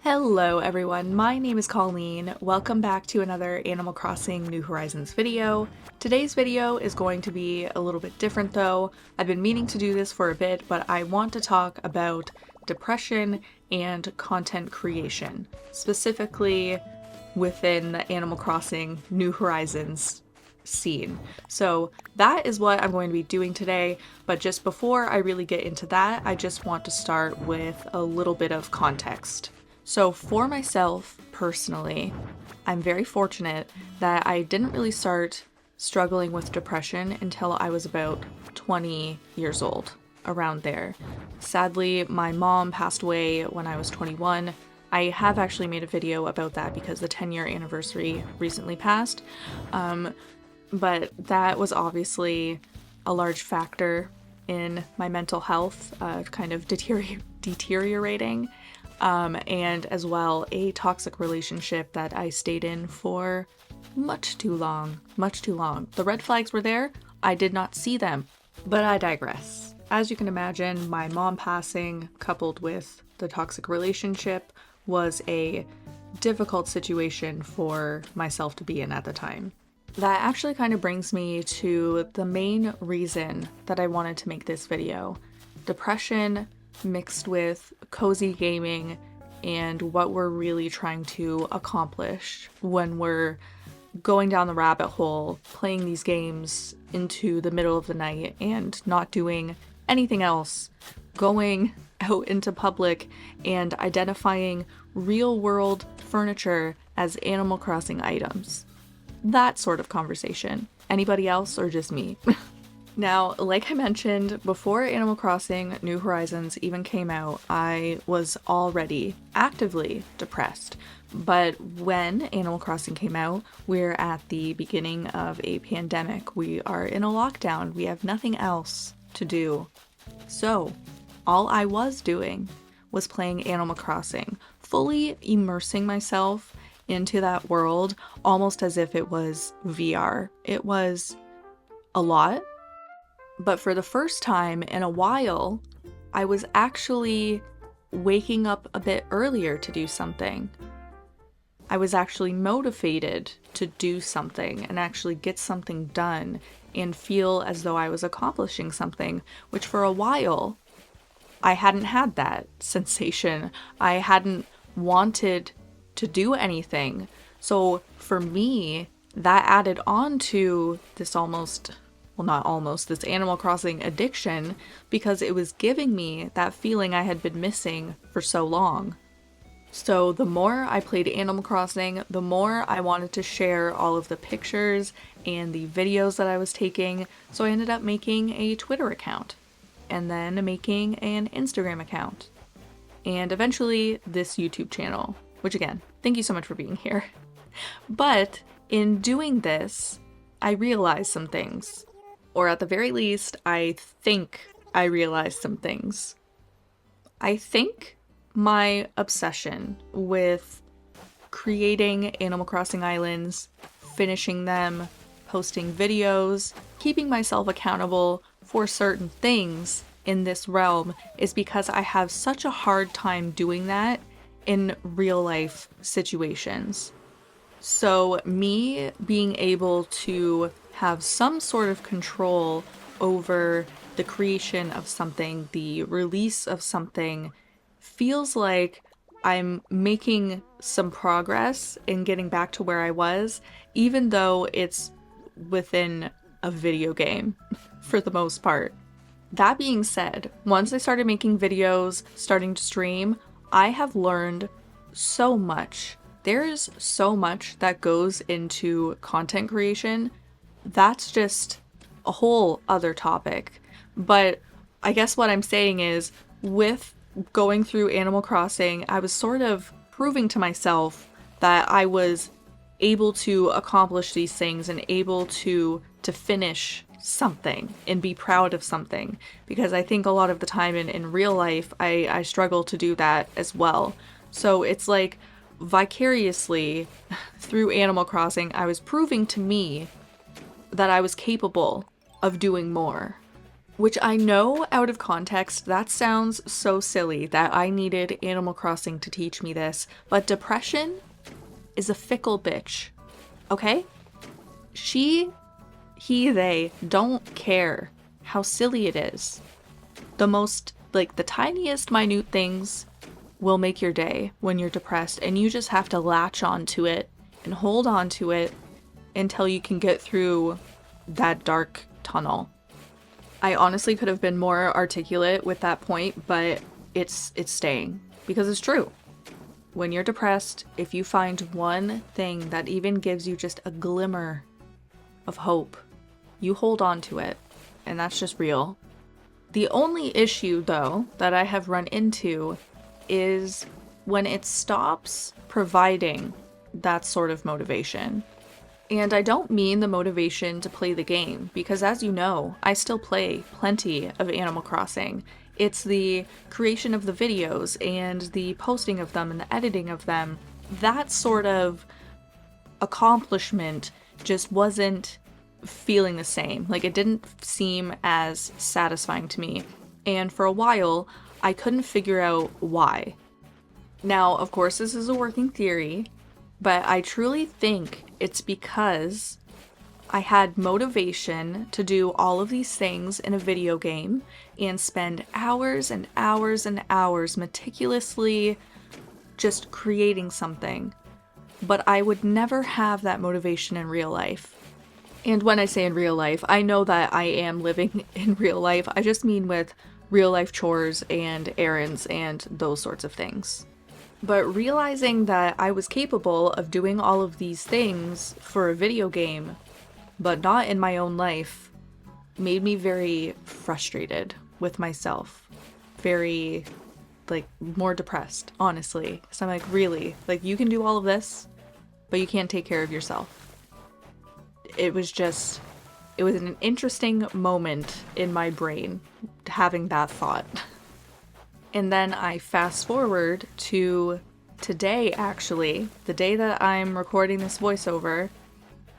Hello everyone, my name is Colleen. Welcome back to another Animal Crossing New Horizons video. Today's video is going to be a little bit different though. I've been meaning to do this for a bit, but I want to talk about depression and content creation, specifically within the Animal Crossing New Horizons scene. So that is what I'm going to be doing today, but just before I really get into that, I just want to start with a little bit of context. So for myself, personally, I'm very fortunate that I didn't really start struggling with depression until I was about 20 years old, around there. Sadly, my mom passed away when I was 21. I have actually made a video about that because the 10-year anniversary recently passed, but that was obviously a large factor in my mental health, kind of deteriorating. And as well a toxic relationship that I stayed in for much too long. The red flags were there, I did not see them, but I digress. As you can imagine, my mom passing coupled with the toxic relationship was a difficult situation for myself to be in at the time. That actually kind of brings me to the main reason that I wanted to make this video. Depression mixed with cozy gaming and what we're really trying to accomplish when we're going down the rabbit hole, playing these games into the middle of the night and not doing anything else, going out into public and identifying real-world furniture as Animal Crossing items. That sort of conversation. Anybody else or just me? Now, like I mentioned, before Animal Crossing New Horizons even came out, I was already actively depressed. But when Animal Crossing came out, we're at the beginning of a pandemic. We are in a lockdown. We have nothing else to do. So, all I was doing was playing Animal Crossing, fully immersing myself into that world, almost as if it was VR. It was a lot. But for the first time in a while, I was actually waking up a bit earlier to do something. I was actually motivated to do something and actually get something done and feel as though I was accomplishing something, which for a while, I hadn't had that sensation. I hadn't wanted to do anything. So for me, that added on to this this Animal Crossing addiction, because it was giving me that feeling I had been missing for so long. So the more I played Animal Crossing, the more I wanted to share all of the pictures and the videos that I was taking, so I ended up making a Twitter account, and then making an Instagram account, and eventually this YouTube channel, which again, thank you so much for being here. But in doing this, I realized some things. Or at the very least, I think I realized some things. I think my obsession with creating Animal Crossing islands, finishing them, posting videos, keeping myself accountable for certain things in this realm is because I have such a hard time doing that in real life situations. So me being able to have some sort of control over the creation of something, the release of something, feels like I'm making some progress in getting back to where I was, even though it's within a video game for the most part. That being said, once I started making videos, starting to stream, I have learned so much. There's so much that goes into content creation. That's just a whole other topic. But I guess what I'm saying is, with going through Animal Crossing, I was sort of proving to myself that I was able to accomplish these things and able to finish something and be proud of something. Because I think a lot of the time in real life, I struggle to do that as well. So it's like vicariously through Animal Crossing, I was proving to me that I was capable of doing more. Which I know out of context, that sounds so silly that I needed Animal Crossing to teach me this, but depression is a fickle bitch, okay? They don't care how silly it is. The tiniest minute things will make your day when you're depressed, and you just have to latch onto it and hold on to it until you can get through that dark tunnel. I honestly could have been more articulate with that point, but it's staying because it's true. When you're depressed, if you find one thing that even gives you just a glimmer of hope, you hold on to it, and that's just real. The only issue, though, that I have run into is when it stops providing that sort of motivation. And I don't mean the motivation to play the game, because as you know, I still play plenty of Animal Crossing. It's the creation of the videos and the posting of them and the editing of them. That sort of accomplishment just wasn't feeling the same. Like, it didn't seem as satisfying to me. And for a while, I couldn't figure out why. Now, of course, this is a working theory, but I truly think it's because I had motivation to do all of these things in a video game and spend hours and hours and hours meticulously just creating something. But I would never have that motivation in real life. And when I say in real life, I know that I am living in real life. I just mean with real life chores and errands and those sorts of things. But realizing that I was capable of doing all of these things for a video game, but not in my own life, made me very frustrated with myself. Very, more depressed, honestly. So I'm like, really? You can do all of this, but you can't take care of yourself. It was an interesting moment in my brain, having that thought. And then I fast forward to today, actually, the day that I'm recording this voiceover,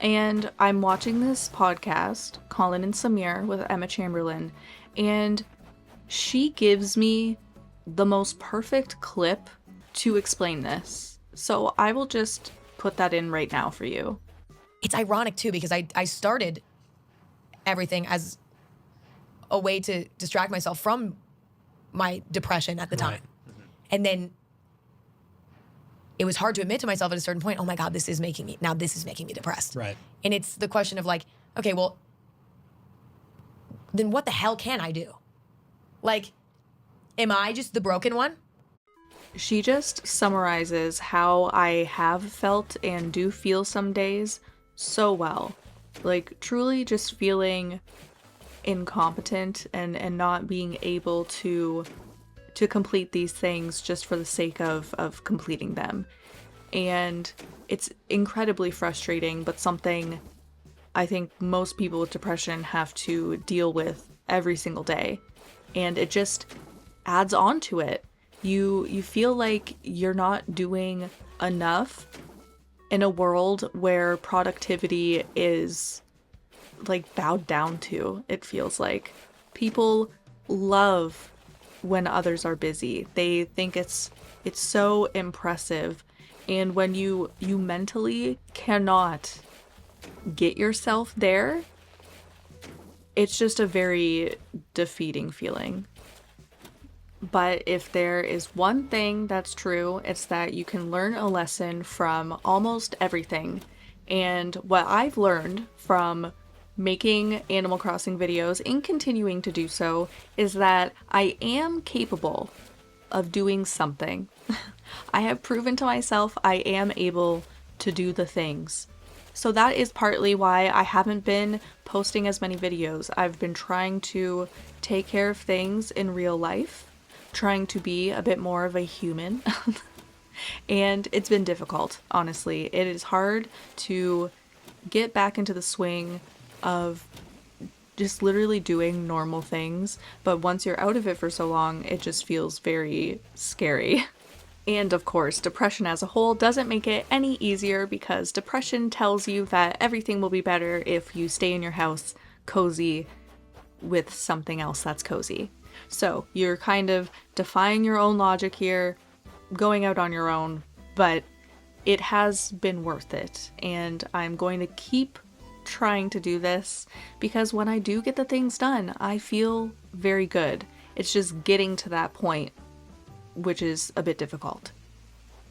and I'm watching this podcast, Colin and Samir, with Emma Chamberlain, and she gives me the most perfect clip to explain this. So I will just put that in right now for you. It's ironic, too, because I started everything as a way to distract myself from my depression at the time. Right. Mm-hmm. And then it was hard to admit to myself at a certain point, oh my God, this is making me depressed. Right. And it's the question of okay, well, then what the hell can I do? Am I just the broken one? She just summarizes how I have felt and do feel some days so well. Truly just feeling incompetent and not being able to complete these things just for the sake of completing them. And it's incredibly frustrating, but something I think most people with depression have to deal with every single day. And it just adds on to it. You feel like you're not doing enough in a world where productivity is bowed down to. It feels like people love when others are busy. They think it's so impressive, and when you mentally cannot get yourself there, it's just a very defeating feeling. But if there is one thing that's true, it's that you can learn a lesson from almost everything. And what I've learned from making Animal Crossing videos and continuing to do so is that I am capable of doing something. I have proven to myself I am able to do the things. So that is partly why I haven't been posting as many videos. I've been trying to take care of things in real life, trying to be a bit more of a human. And it's been difficult, honestly. It is hard to get back into the swing of just literally doing normal things, but once you're out of it for so long, it just feels very scary. And of course, depression as a whole doesn't make it any easier, because depression tells you that everything will be better if you stay in your house, cozy, with something else that's cozy. So you're kind of defying your own logic here, going out on your own, but it has been worth it. And I'm going to keep trying to do this because when I do get the things done, I feel very good. It's just getting to that point, which is a bit difficult.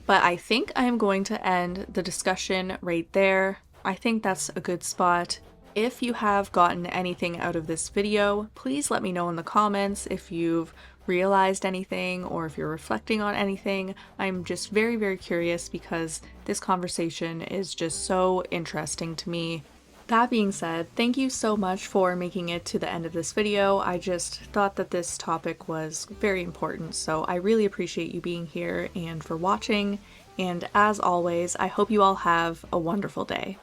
But I think I am going to end the discussion right there. I think that's a good spot. If you have gotten anything out of this video, please let me know in the comments if you've realized anything or if you're reflecting on anything. I'm just very, very curious because this conversation is just so interesting to me. That being said, thank you so much for making it to the end of this video. I just thought that this topic was very important, so I really appreciate you being here and for watching. And as always, I hope you all have a wonderful day.